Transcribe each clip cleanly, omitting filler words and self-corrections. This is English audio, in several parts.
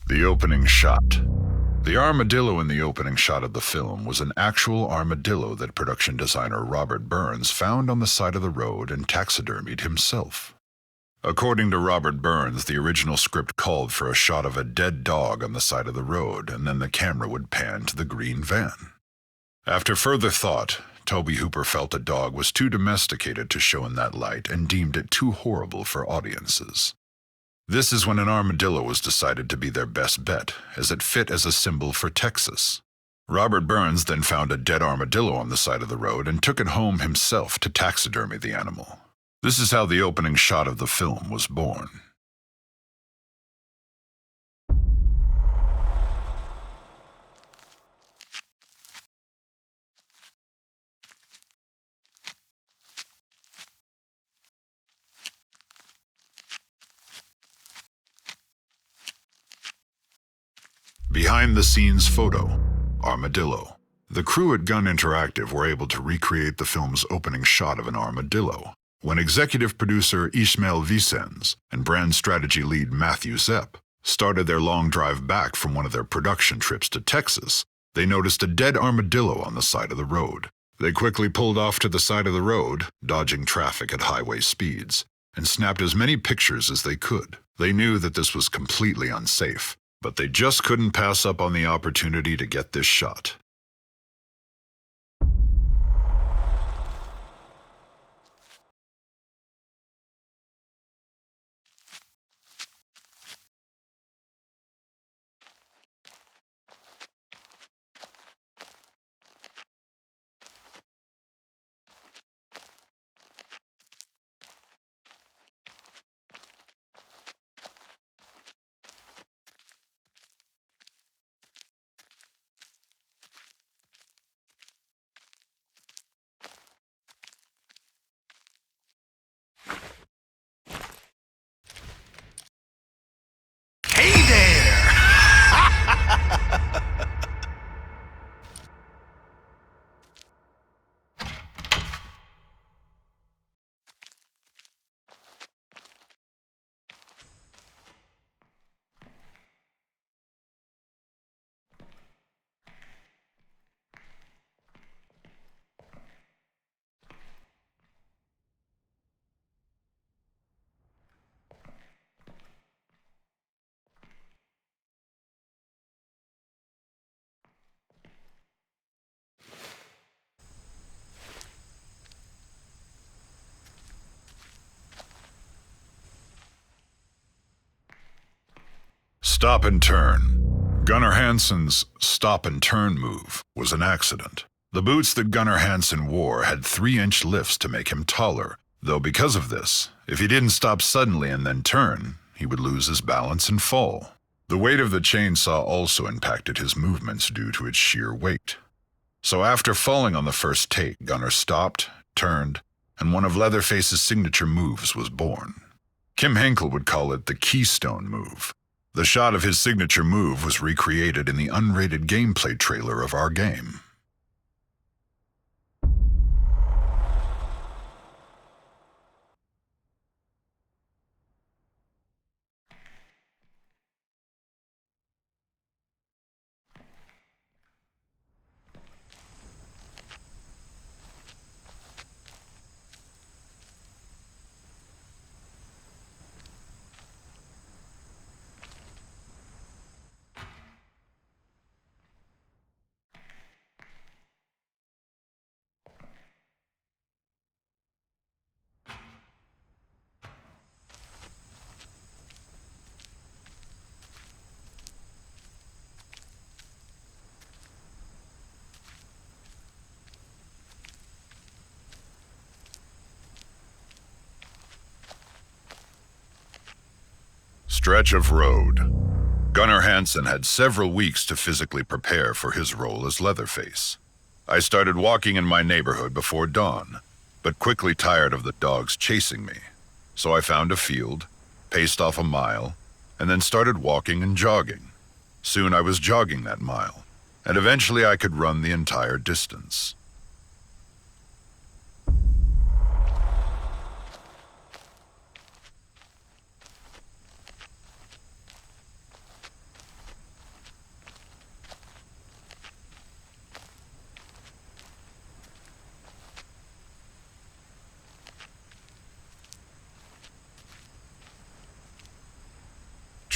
The opening shot. The armadillo in the opening shot of the film was an actual armadillo that production designer Robert Burns found on the side of the road and taxidermied himself. According to Robert Burns, the original script called for a shot of a dead dog on the side of the road, and then the camera would pan to the green van. After further thought, Tobe Hooper felt a dog was too domesticated to show in that light and deemed it too horrible for audiences. This is when an armadillo was decided to be their best bet, as it fit as a symbol for Texas. Robert Burns then found a dead armadillo on the side of the road and took it home himself to taxidermy the animal. This is how the opening shot of the film was born. Behind-the-scenes photo, Armadillo. The crew at Gun Interactive were able to recreate the film's opening shot of an armadillo. When executive producer Ismael Vicens and brand strategy lead Matthew Zepp started their long drive back from one of their production trips to Texas, they noticed a dead armadillo on the side of the road. They quickly pulled off to the side of the road, dodging traffic at highway speeds, and snapped as many pictures as they could. They knew that this was completely unsafe, but they just couldn't pass up on the opportunity to get this shot. Stop and turn. Gunnar Hansen's stop and turn move was an accident. The boots that Gunnar Hansen wore had 3-inch lifts to make him taller, though because of this, if he didn't stop suddenly and then turn, he would lose his balance and fall. The weight of the chainsaw also impacted his movements due to its sheer weight. So after falling on the first take, Gunnar stopped, turned, and one of Leatherface's signature moves was born. Kim Henkel would call it the Keystone move. The shot of his signature move was recreated in the unrated gameplay trailer of our game. Stretch of road. Gunnar Hansen had several weeks to physically prepare for his role as Leatherface. I started walking in my neighborhood before dawn, but quickly tired of the dogs chasing me. So I found a field, paced off a mile, and then started walking and jogging. Soon I was jogging that mile, and eventually I could run the entire distance.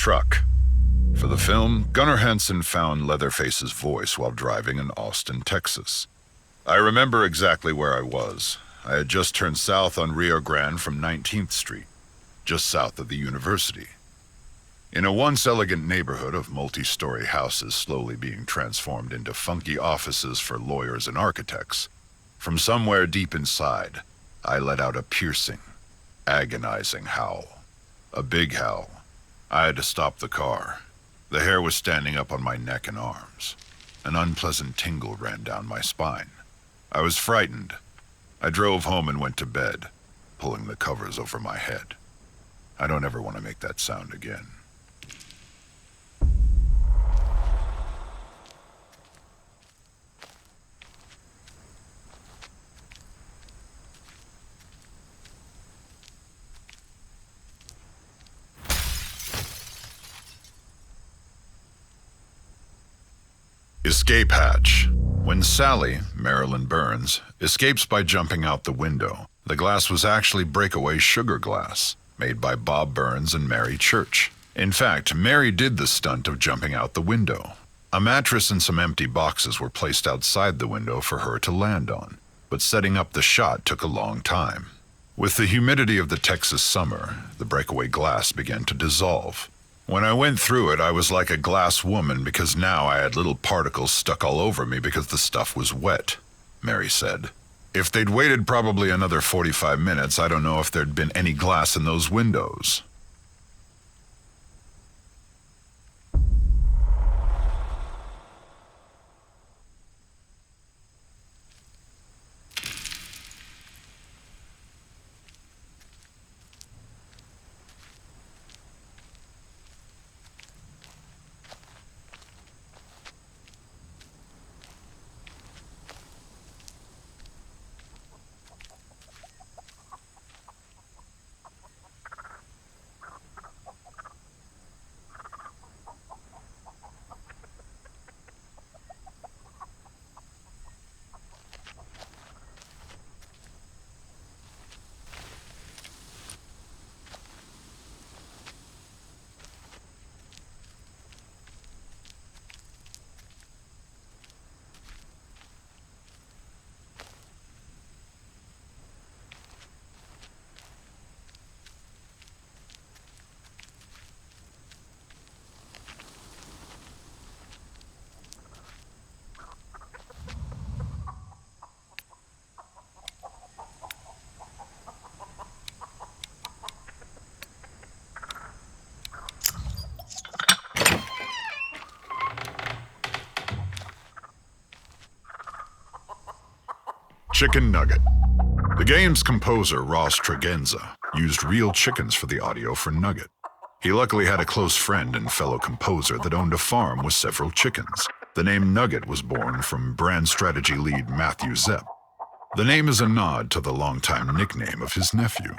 truck. For the film, Gunnar Hansen found Leatherface's voice while driving in Austin, Texas. I remember exactly where I was. I had just turned south on Rio Grande from 19th Street, just south of the university. In a once elegant neighborhood of multi-story houses slowly being transformed into funky offices for lawyers and architects, from somewhere deep inside, I let out a piercing, agonizing howl. A big howl. I had to stop the car. The hair was standing up on my neck and arms. An unpleasant tingle ran down my spine. I was frightened. I drove home and went to bed, pulling the covers over my head. I don't ever want to make that sound again. Escape hatch. When Sally, Marilyn Burns, escapes by jumping out the window, the glass was actually breakaway sugar glass, made by Bob Burns and Mary Church. In fact, Mary did the stunt of jumping out the window. A mattress and some empty boxes were placed outside the window for her to land on, but setting up the shot took a long time. With the humidity of the Texas summer, the breakaway glass began to dissolve. When I went through it, I was like a glass woman because now I had little particles stuck all over me because the stuff was wet, Mary said. If they'd waited probably another 45 minutes, I don't know if there'd been any glass in those windows. Chicken Nugget. The game's composer, Ross Tregenza, used real chickens for the audio for Nugget. He luckily had a close friend and fellow composer that owned a farm with several chickens. The name Nugget was born from brand strategy lead Matthew Zepp. The name is a nod to the longtime nickname of his nephew.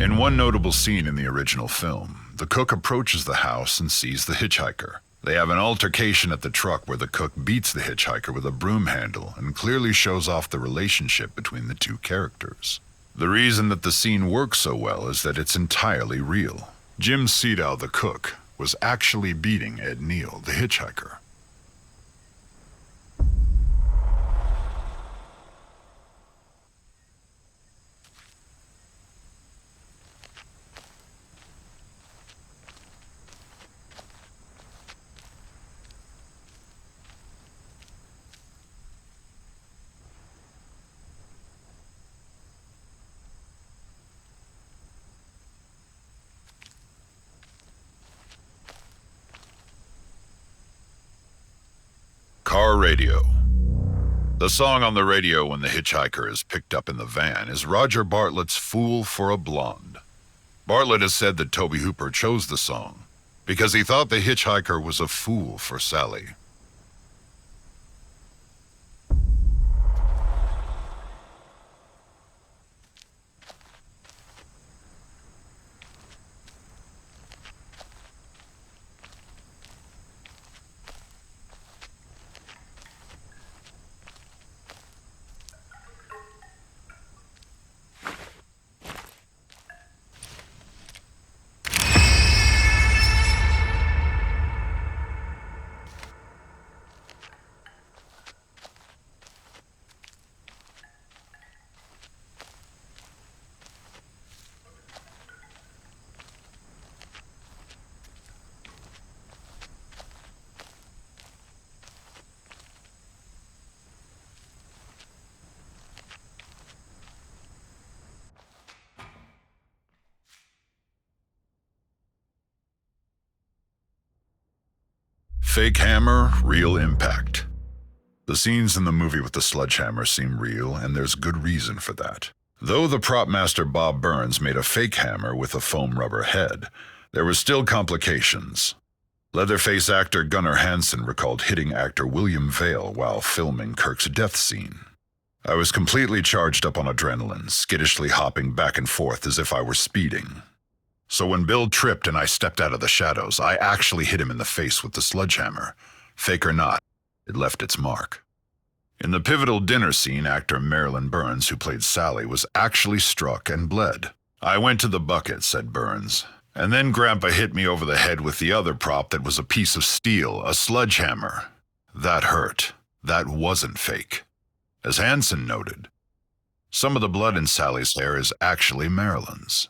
In one notable scene in the original film, the cook approaches the house and sees the hitchhiker. They have an altercation at the truck where the cook beats the hitchhiker with a broom handle and clearly shows off the relationship between the two characters. The reason that the scene works so well is that it's entirely real. Jim Sedow, the cook, was actually beating Ed Neal, the hitchhiker. Car radio. The song on the radio when the hitchhiker is picked up in the van is Roger Bartlett's "Fool for a Blonde." Bartlett has said that Tobe Hooper chose the song because he thought the hitchhiker was a fool for Sally. Fake hammer, real impact. The scenes in the movie with the sledgehammer seem real, and there's good reason for that. Though the prop master Bob Burns made a fake hammer with a foam rubber head, there were still complications. Leatherface actor Gunnar Hansen recalled hitting actor William Vail while filming Kirk's death scene. I was completely charged up on adrenaline, skittishly hopping back and forth as if I were speeding. So when Bill tripped and I stepped out of the shadows, I actually hit him in the face with the sledgehammer. Fake or not, it left its mark. In the pivotal dinner scene, actor Marilyn Burns, who played Sally, was actually struck and bled. "I went to the bucket," said Burns, "and then Grandpa hit me over the head with the other prop that was a piece of steel, a sledgehammer. That hurt. That wasn't fake." As Hansen noted, some of the blood in Sally's hair is actually Marilyn's.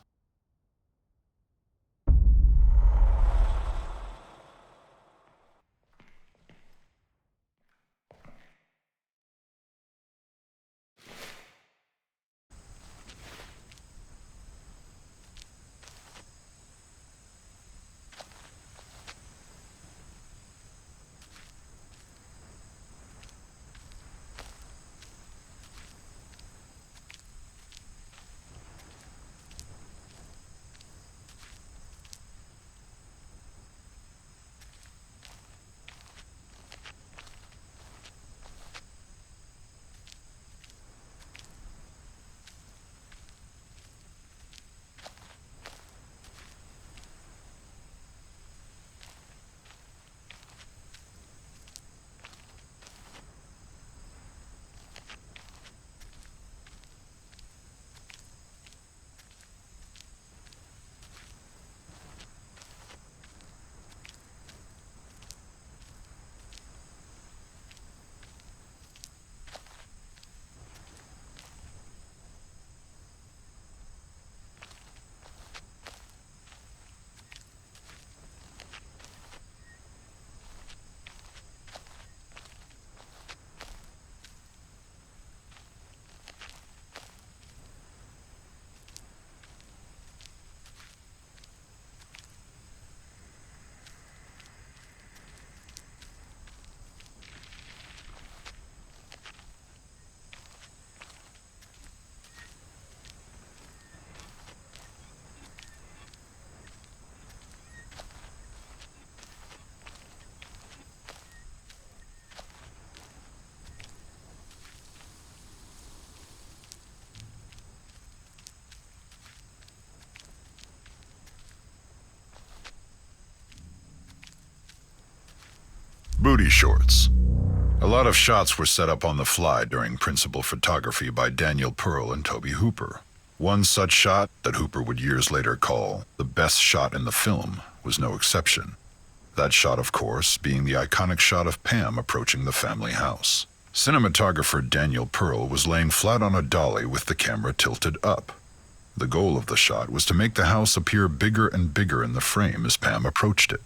Booty shorts. A lot of shots were set up on the fly during principal photography by Daniel Pearl and Toby Hooper. One such shot, that Hooper would years later call the best shot in the film, was no exception. That shot, of course, being the iconic shot of Pam approaching the family house. Cinematographer Daniel Pearl was laying flat on a dolly with the camera tilted up. The goal of the shot was to make the house appear bigger and bigger in the frame as Pam approached it.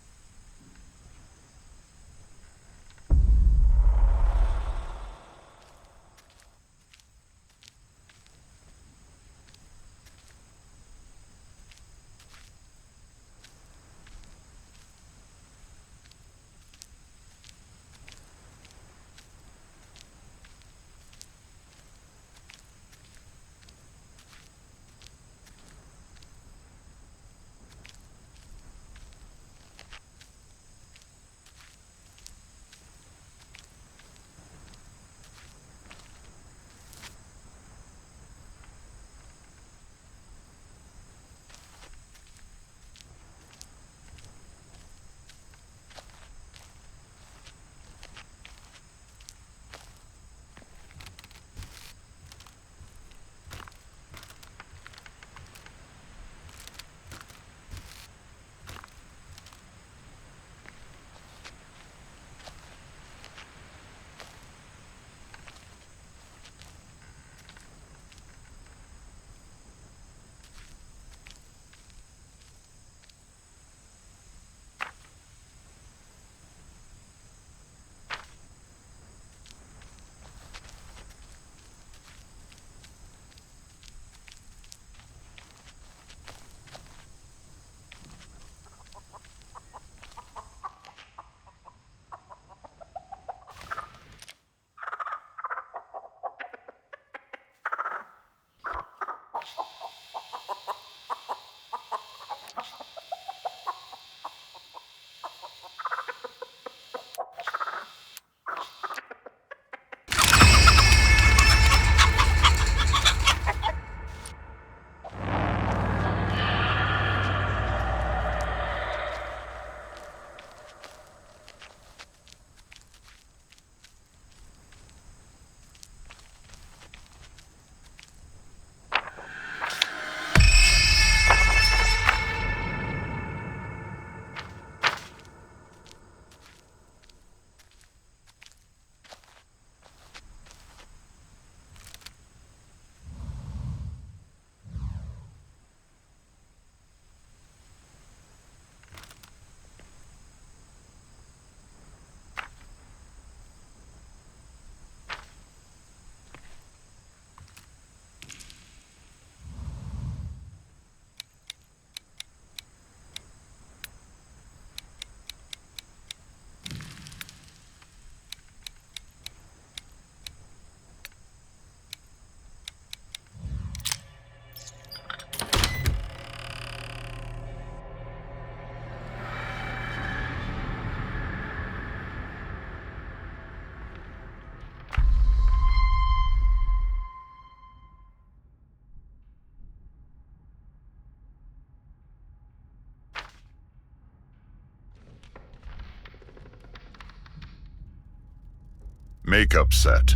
Makeup set.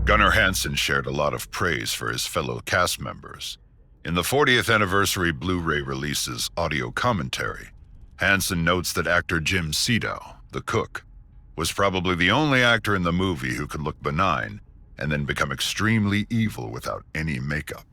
Gunnar Hansen shared a lot of praise for his fellow cast members. In the 40th anniversary Blu-ray release's audio commentary, Hansen notes that actor Jim Siedow, the cook, was probably the only actor in the movie who could look benign and then become extremely evil without any makeup.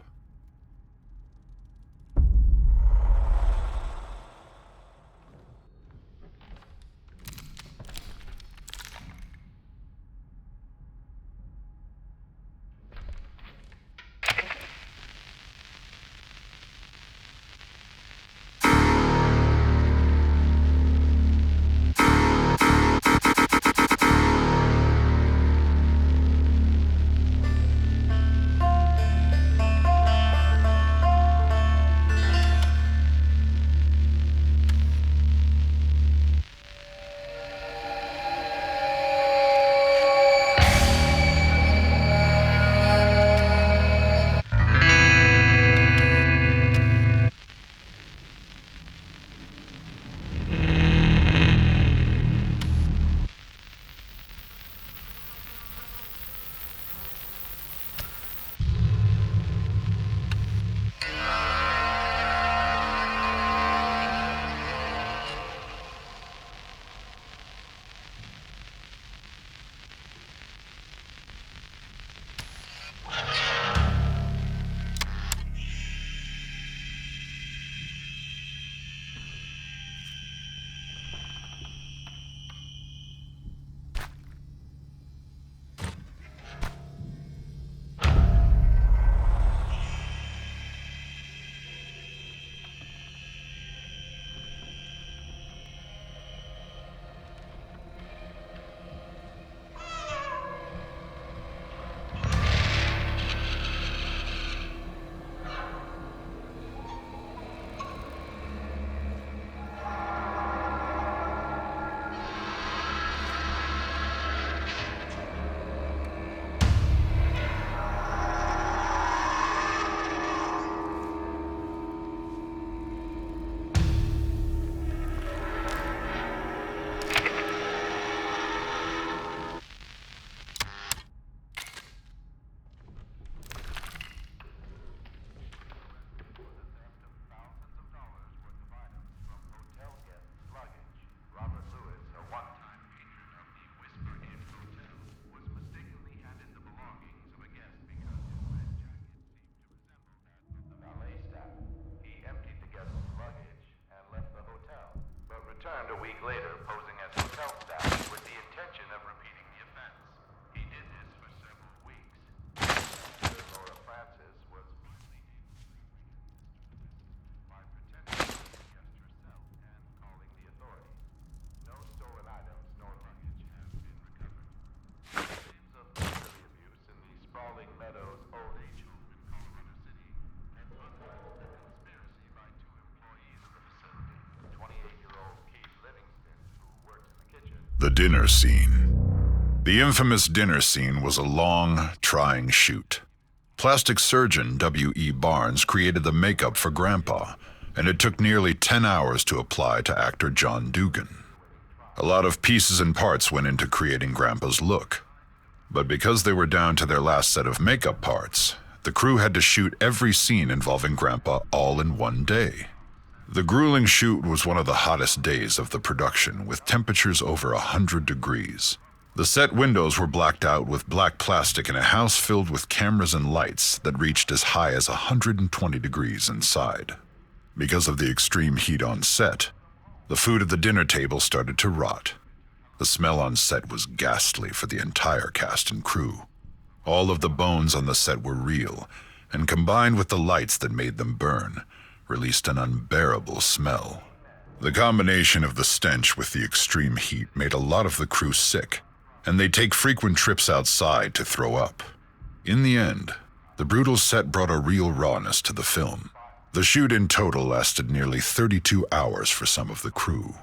The dinner scene. The infamous dinner scene was a long, trying shoot. Plastic surgeon W.E. Barnes created the makeup for Grandpa, and it took nearly 10 hours to apply to actor John Dugan. A lot of pieces and parts went into creating Grandpa's look. But because they were down to their last set of makeup parts, the crew had to shoot every scene involving Grandpa all in one day. The grueling shoot was one of the hottest days of the production, with temperatures over 100 degrees. The set windows were blacked out with black plastic in a house filled with cameras and lights that reached as high as 120 degrees inside. Because of the extreme heat on set, the food at the dinner table started to rot. The smell on set was ghastly for the entire cast and crew. All of the bones on the set were real, and combined with the lights that made them burn, released an unbearable smell. The combination of the stench with the extreme heat made a lot of the crew sick, and they'd take frequent trips outside to throw up. In the end, the brutal set brought a real rawness to the film. The shoot in total lasted nearly 32 hours for some of the crew.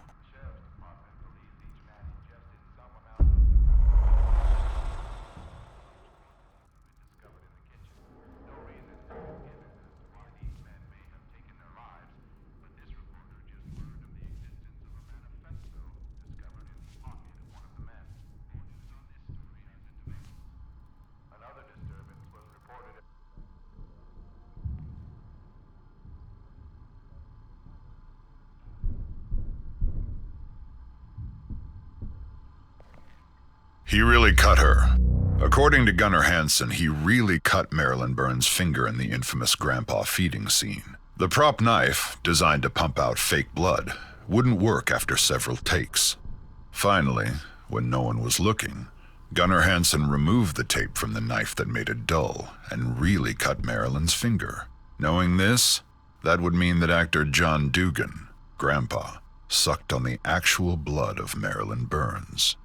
He really cut her. According to Gunnar Hansen, he really cut Marilyn Burns' finger in the infamous Grandpa feeding scene. The prop knife, designed to pump out fake blood, wouldn't work after several takes. Finally, when no one was looking, Gunnar Hansen removed the tape from the knife that made it dull and really cut Marilyn's finger. Knowing this, that would mean that actor John Dugan, Grandpa, sucked on the actual blood of Marilyn Burns.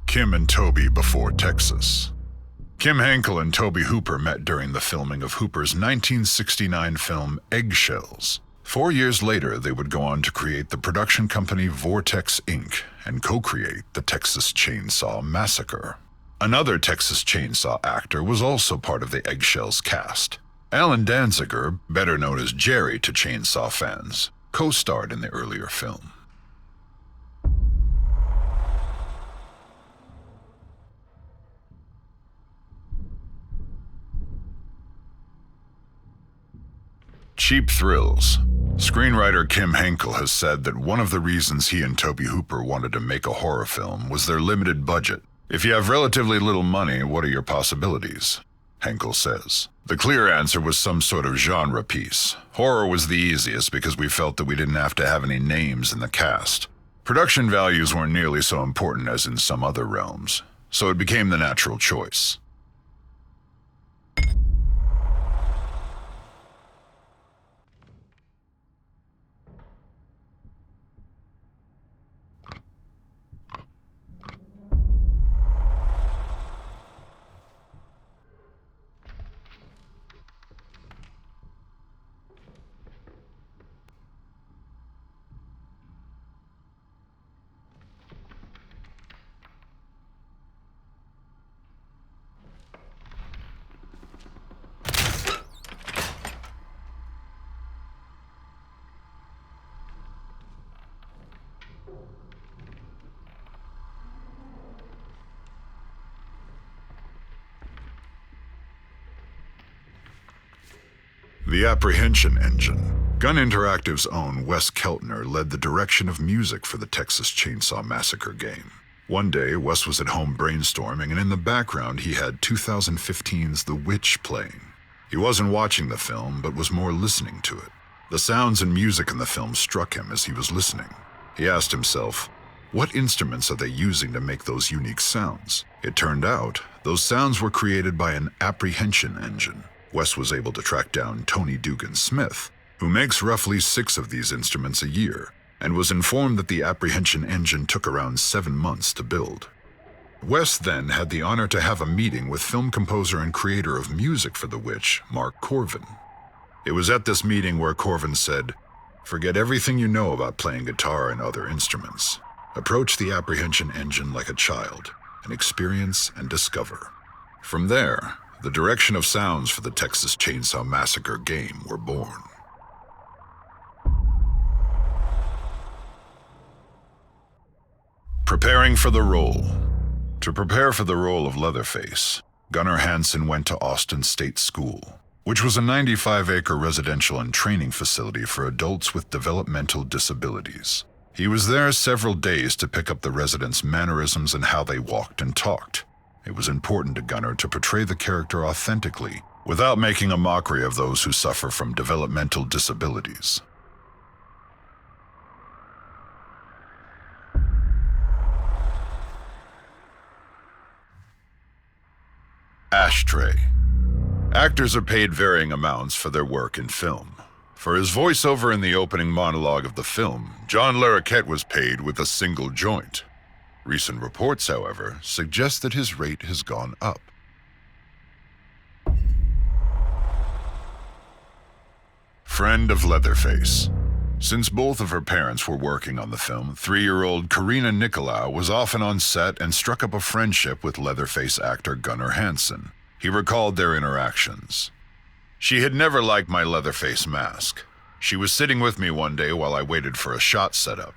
Kim and Toby before Texas. Kim Henkel and Toby Hooper met during the filming of Hooper's 1969 film Eggshells. 4 years later, they would go on to create the production company Vortex Inc. and co-create the Texas Chainsaw Massacre. Another Texas Chainsaw actor was also part of the Eggshells cast. Alan Danziger, better known as Jerry to Chainsaw fans, co-starred in the earlier film. Cheap thrills. Screenwriter Kim Henkel has said that one of the reasons he and Toby Hooper wanted to make a horror film was their limited budget. If you have relatively little money, what are your possibilities? Henkel says. The clear answer was some sort of genre piece. Horror was the easiest because we felt that we didn't have to have any names in the cast. Production values weren't nearly so important as in some other realms, so it became the natural choice. The Apprehension Engine. Gun Interactive's own Wes Keltner led the direction of music for the Texas Chainsaw Massacre game. One day, Wes was at home brainstorming, and in the background he had 2015's The Witch playing. He wasn't watching the film, but was more listening to it. The sounds and music in the film struck him as he was listening. He asked himself, what instruments are they using to make those unique sounds? It turned out, those sounds were created by an apprehension engine. Wes was able to track down Tony Dugan Smith, who makes roughly 6 of these instruments a year, and was informed that the apprehension engine took around 7 months to build. West then had the honor to have a meeting with film composer and creator of music for The Witch, Mark Corvin. It was at this meeting where Corvin said, "Forget everything you know about playing guitar and other instruments. Approach the apprehension engine like a child, and experience and discover." From there, the direction of sounds for the Texas Chainsaw Massacre game were born. Preparing for the role. To prepare for the role of Leatherface, Gunnar Hansen went to Austin State School, which was a 95-acre residential and training facility for adults with developmental disabilities. He was there several days to pick up the residents' mannerisms and how they walked and talked. It was important to Gunnar to portray the character authentically, without making a mockery of those who suffer from developmental disabilities. Ashtray. Actors are paid varying amounts for their work in film. For his voiceover in the opening monologue of the film, John Larroquette was paid with a single joint. Recent reports, however, suggest that his rate has gone up. Friend of Leatherface. Since both of her parents were working on the film, 3-year-old Karina Nicolau was often on set and struck up a friendship with Leatherface actor Gunnar Hansen. He recalled their interactions. "She had never liked my Leatherface mask. She was sitting with me one day while I waited for a shot setup.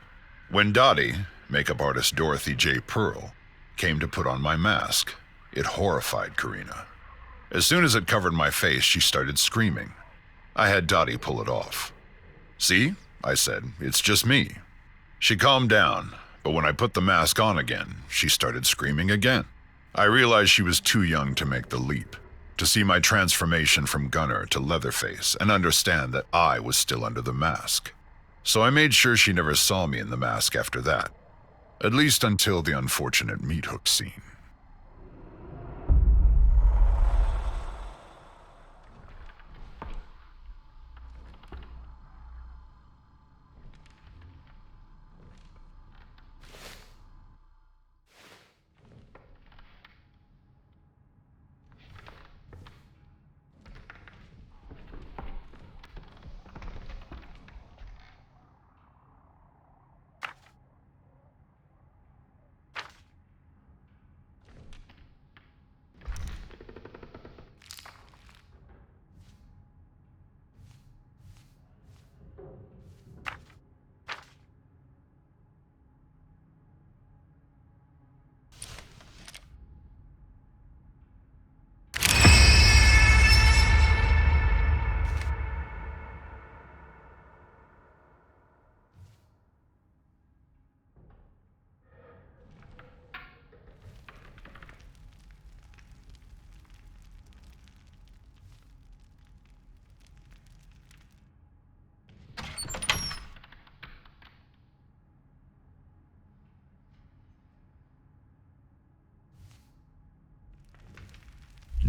When Dottie, makeup artist Dorothy J. Pearl, came to put on my mask, it horrified Karina. As soon as it covered my face, she started screaming. I had Dottie pull it off. 'See,' I said, 'it's just me.' She calmed down, but when I put the mask on again, she started screaming again. I realized she was too young to make the leap, to see my transformation from Gunnar to Leatherface and understand that I was still under the mask. So I made sure she never saw me in the mask after that, at least until the unfortunate meat hook scene."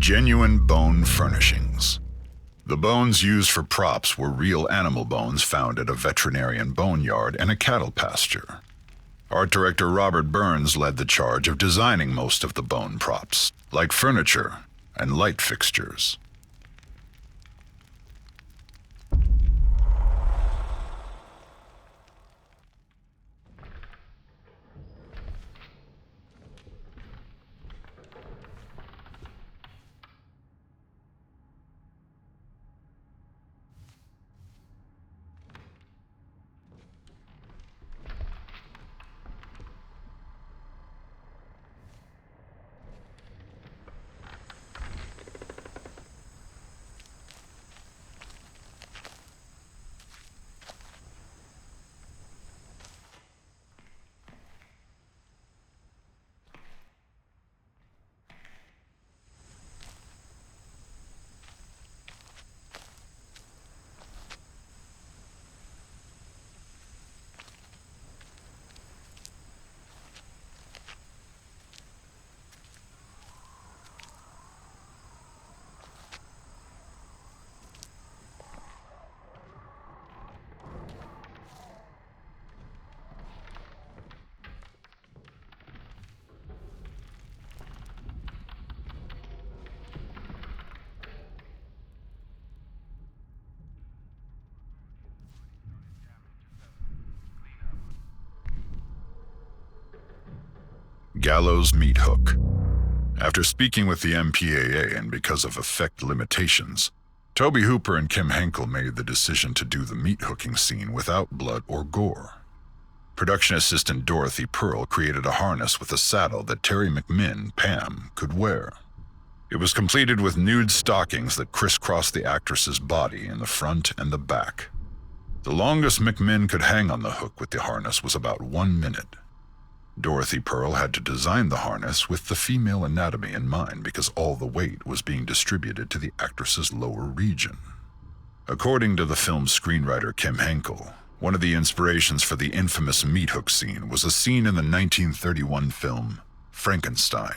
Genuine bone furnishings. The bones used for props were real animal bones found at a veterinarian boneyard and a cattle pasture. Art director Robert Burns led the charge of designing most of the bone props, like furniture and light fixtures. gallows meat hook. After speaking with the MPAA and because of effect limitations, Tobe Hooper and Kim Henkel made the decision to do the meat hooking scene without blood or gore. Production assistant Dorothy Pearl created a harness with a saddle that Terry McMinn, Pam, could wear. It was completed with nude stockings that crisscrossed the actress's body in the front and the back. The longest McMinn could hang on the hook with the harness was about 1 minute. Dorothy Pearl had to design the harness with the female anatomy in mind because all the weight was being distributed to the actress's lower region. According to the film's screenwriter Kim Henkel, one of the inspirations for the infamous meat hook scene was a scene in the 1931 film Frankenstein.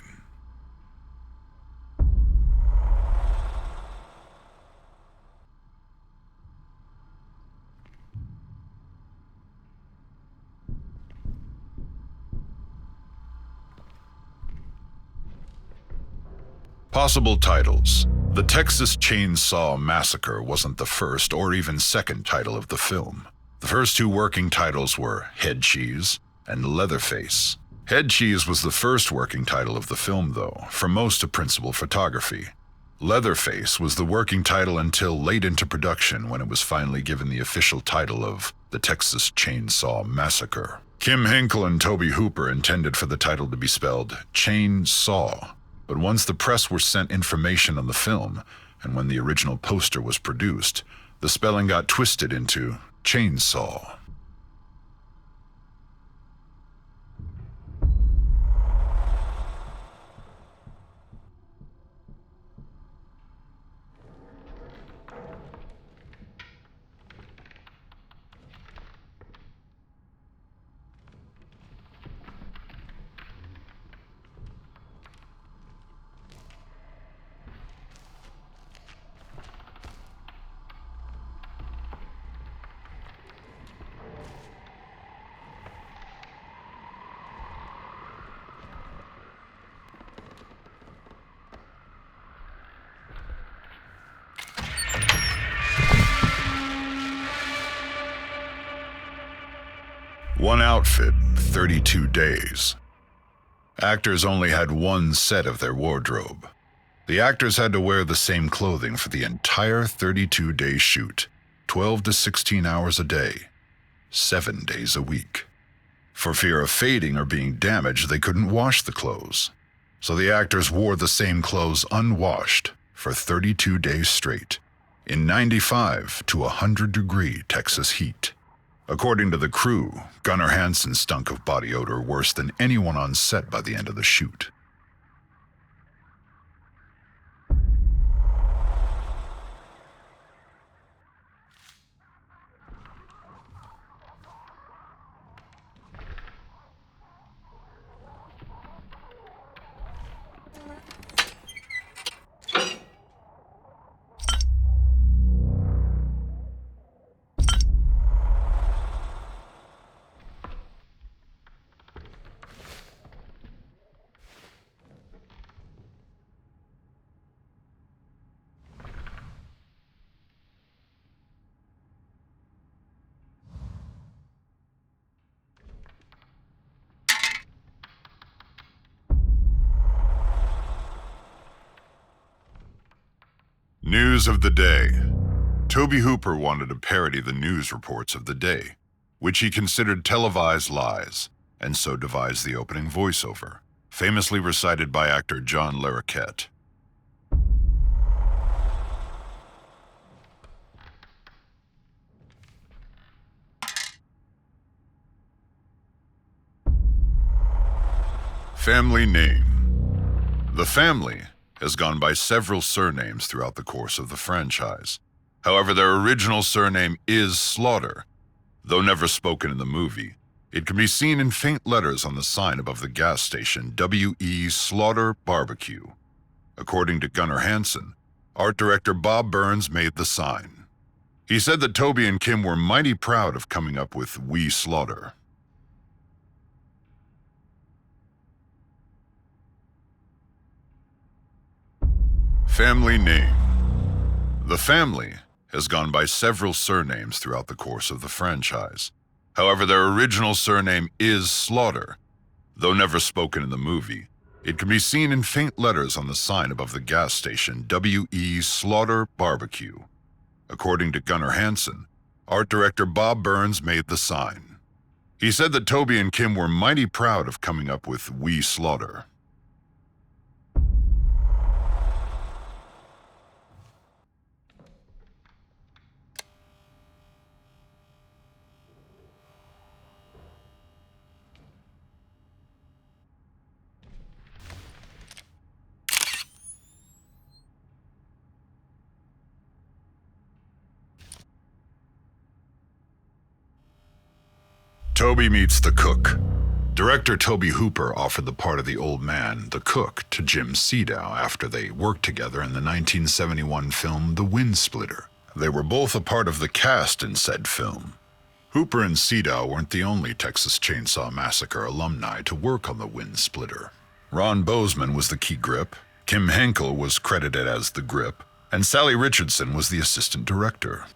Possible titles. The Texas Chainsaw Massacre wasn't the first or even second title of the film. The first two working titles were Head Cheese and Leatherface. Head Cheese was the first working title of the film, though, for most of principal photography. Leatherface was the working title until late into production when it was finally given the official title of The Texas Chainsaw Massacre. Kim Henkel and Tobe Hooper intended for the title to be spelled Chainsaw, but once the press were sent information on the film, and when the original poster was produced, the spelling got twisted into Chainsaw. One outfit, 32 days. Actors only had one set of their wardrobe. The actors had to wear the same clothing for the entire 32-day shoot, 12 to 16 hours a day, 7 days a week. For fear of fading or being damaged, they couldn't wash the clothes. So the actors wore the same clothes unwashed for 32 days straight, in 95 to 100-degree Texas heat. According to the crew, Gunnar Hansen stunk of body odor worse than anyone on set by the end of the shoot. News of the day. Tobe Hooper wanted to parody the news reports of the day, which he considered televised lies, and so devised the opening voiceover, famously recited by actor John Larroquette. Family name. The family has gone by several surnames throughout the course of the franchise. However, their original surname is Slaughter. Though never spoken in the movie, it can be seen in faint letters on the sign above the gas station, W.E. Slaughter Barbecue. According to Gunnar Hansen, art director Bob Burns made the sign. He said that Tobe and Kim were mighty proud of coming up with We Slaughter. Family name. The family has gone by several surnames throughout the course of the franchise. However, their original surname is Slaughter. Though never spoken in the movie, it can be seen in faint letters on the sign above the gas station, W.E. Slaughter Barbecue. According to Gunnar Hansen, art director Bob Burns made the sign. He said that Toby and Kim were mighty proud of coming up with We Slaughter. Toby meets the cook. Director Toby Hooper offered the part of the old man, the cook, to Jim Seedow after they worked together in the 1971 film The Wind Splitter. They were both a part of the cast in said film. Hooper and Seedow weren't the only Texas Chainsaw Massacre alumni to work on The Wind Splitter. Ron Bozeman was the key grip, Kim Henkel was credited as the grip, and Sally Richardson was the assistant director.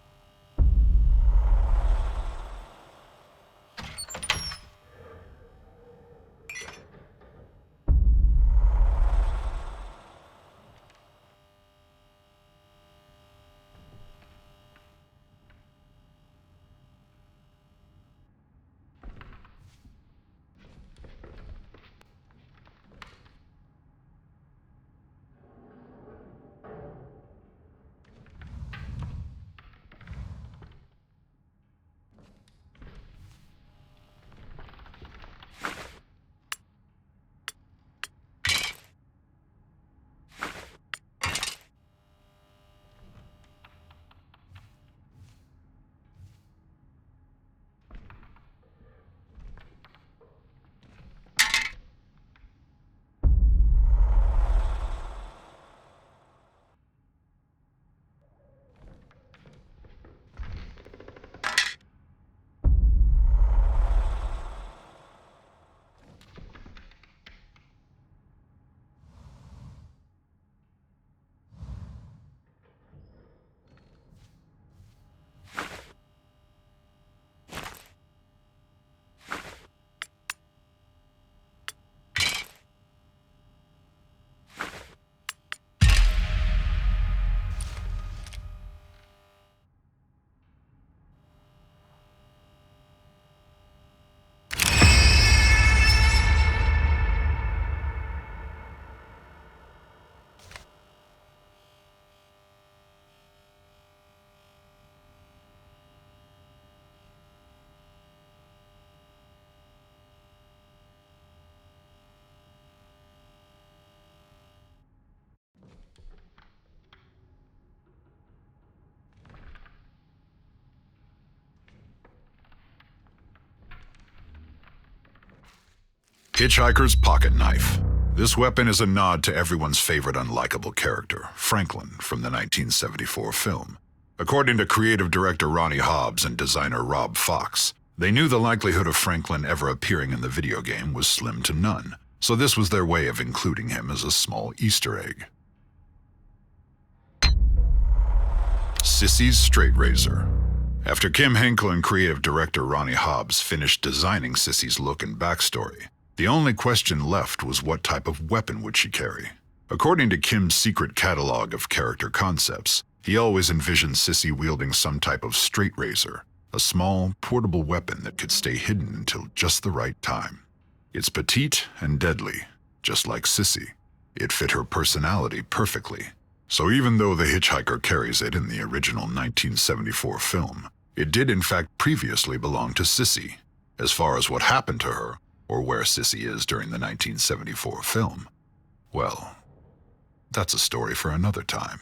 Hitchhiker's Pocket Knife. This weapon is a nod to everyone's favorite unlikable character, Franklin, from the 1974 film. According to creative director Ronnie Hobbs and designer Rob Fox, they knew the likelihood of Franklin ever appearing in the video game was slim to none, so this was their way of including him as a small Easter egg. Sissy's Straight Razor. After Kim Henkel and creative director Ronnie Hobbs finished designing Sissy's look and backstory, the only question left was what type of weapon would she carry. According to Kim's secret catalog of character concepts, he always envisioned Sissy wielding some type of straight razor, a small, portable weapon that could stay hidden until just the right time. It's petite and deadly, just like Sissy. It fit her personality perfectly. So even though the hitchhiker carries it in the original 1974 film, it did in fact previously belong to Sissy. As far as what happened to her, or where Sissy is during the 1974 film, well, that's a story for another time.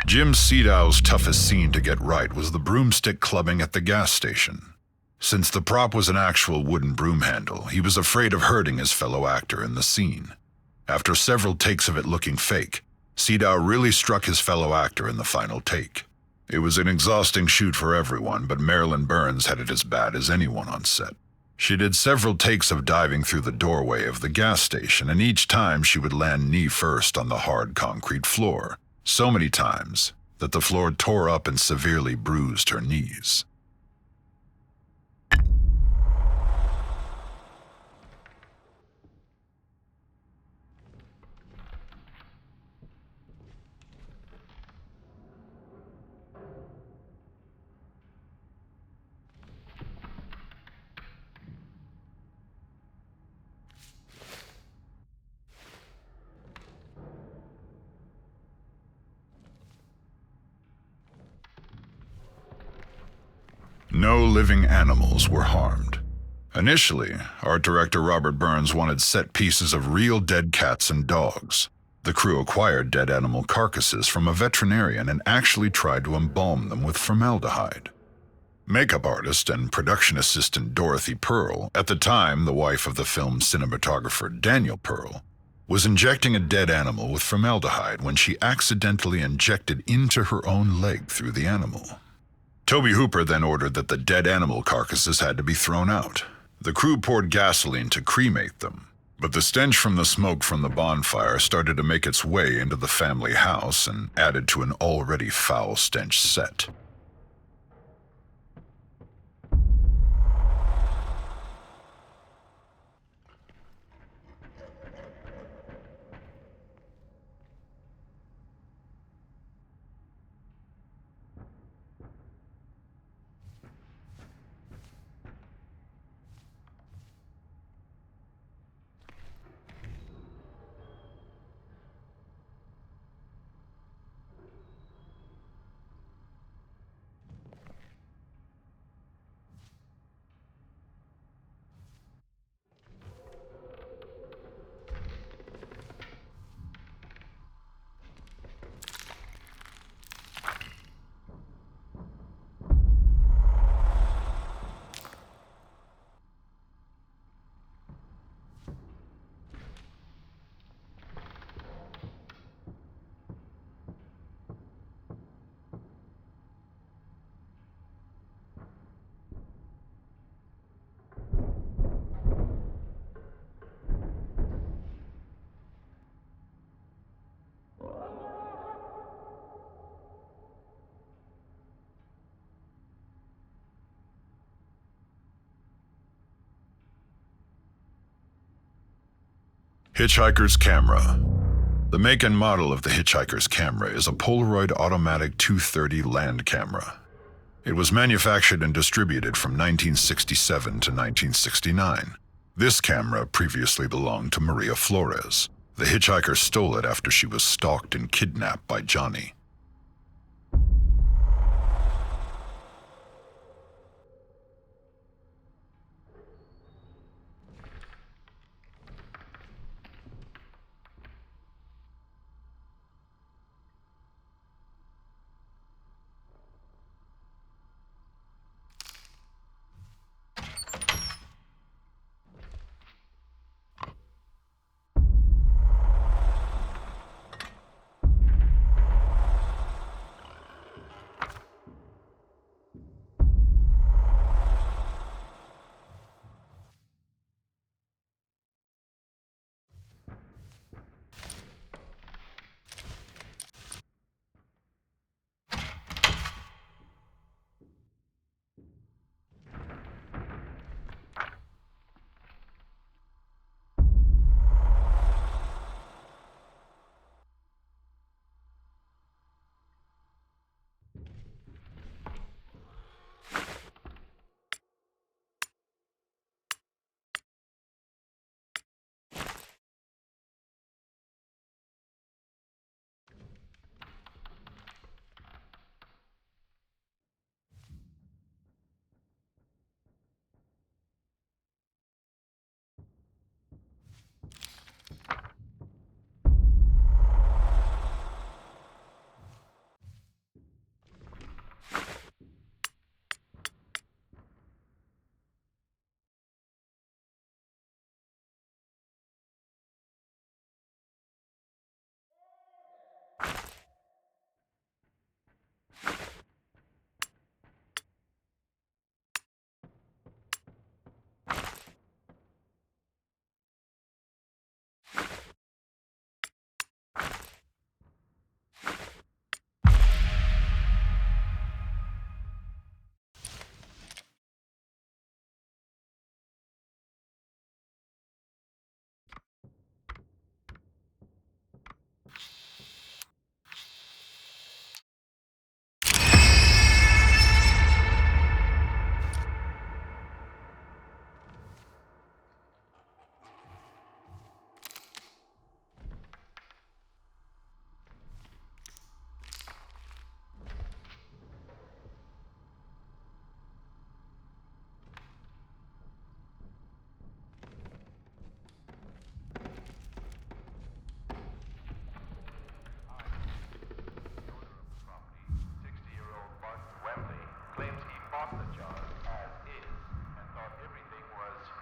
Jim Seedow's toughest scene to get right was the broomstick clubbing at the gas station. Since the prop was an actual wooden broom handle, he was afraid of hurting his fellow actor in the scene. After several takes of it looking fake, Seedow really struck his fellow actor in the final take. It was an exhausting shoot for everyone, but Marilyn Burns had it as bad as anyone on set. She did several takes of diving through the doorway of the gas station, and each time she would land knee first on the hard concrete floor, so many times that the floor tore up and severely bruised her knees. No living animals were harmed. Initially, art director Robert Burns wanted set pieces of real dead cats and dogs. The crew acquired dead animal carcasses from a veterinarian and actually tried to embalm them with formaldehyde. Makeup artist and production assistant Dorothy Pearl, at the time the wife of the film's cinematographer Daniel Pearl, was injecting a dead animal with formaldehyde when she accidentally injected into her own leg through the animal. Toby Hooper then ordered that the dead animal carcasses had to be thrown out. The crew poured gasoline to cremate them, but the stench from the smoke from the bonfire started to make its way into the family house and added to an already foul stench set. Hitchhiker's camera. The make and model of the Hitchhiker's camera is a Polaroid automatic 230 land camera. It was manufactured and distributed from 1967 to 1969. This camera previously belonged to Maria Flores. The hitchhiker stole it after she was stalked and kidnapped by Johnny.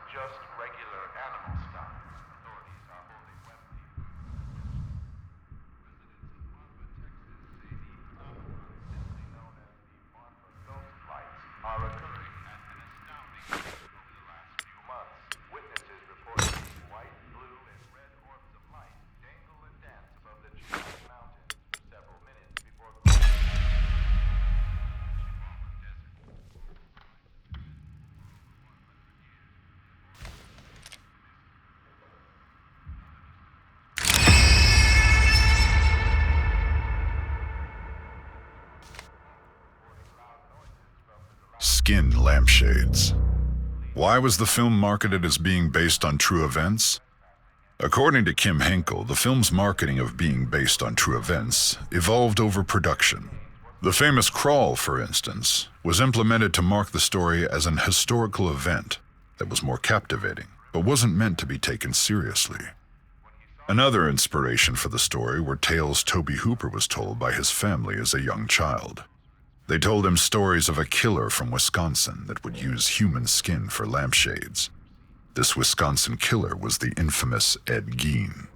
just regular animal stuff. Authorities are holding web people. Residents in Marfa, Texas say the phenomenon simply known as the Marfa ghost flights are occurring at an astounding rate over the last few months. Witnesses report seeing white, blue, and red orbs of light dangle and dance above the Chilliwack Mountains for several minutes before Skin lampshades. Why was the film marketed as being based on true events? According to Kim Henkel, the film's marketing of being based on true events evolved over production. The famous crawl, for instance, was implemented to mark the story as an historical event that was more captivating, but wasn't meant to be taken seriously. Another inspiration for the story were tales Tobe Hooper was told by his family as a young child. They told him stories of a killer from Wisconsin that would use human skin for lampshades. This Wisconsin killer was the infamous Ed Gein.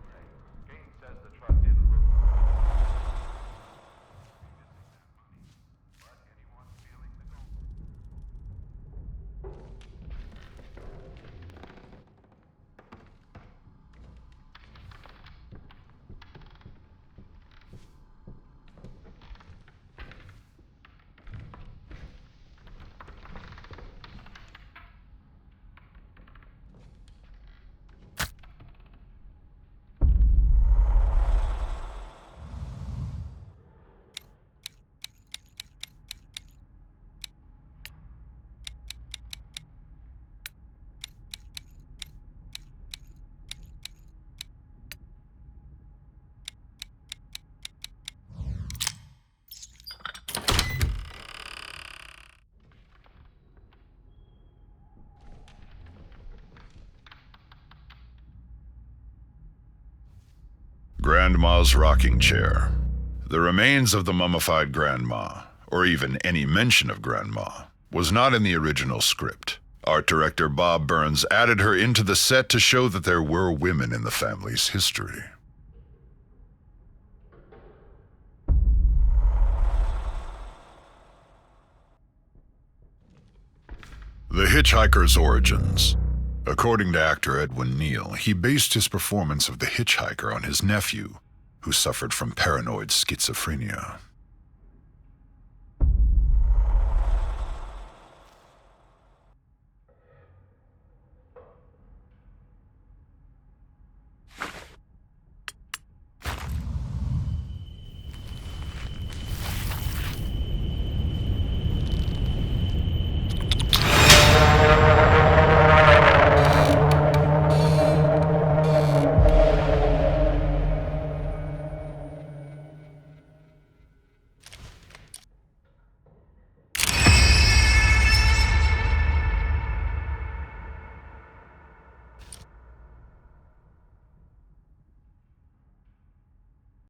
Grandma's rocking chair. The remains of the mummified grandma, or even any mention of grandma, was not in the original script. Art director Bob Burns added her into the set to show that there were women in the family's history. The Hitchhiker's origins. According to actor Edwin Neal, he based his performance of the hitchhiker on his nephew, who suffered from paranoid schizophrenia.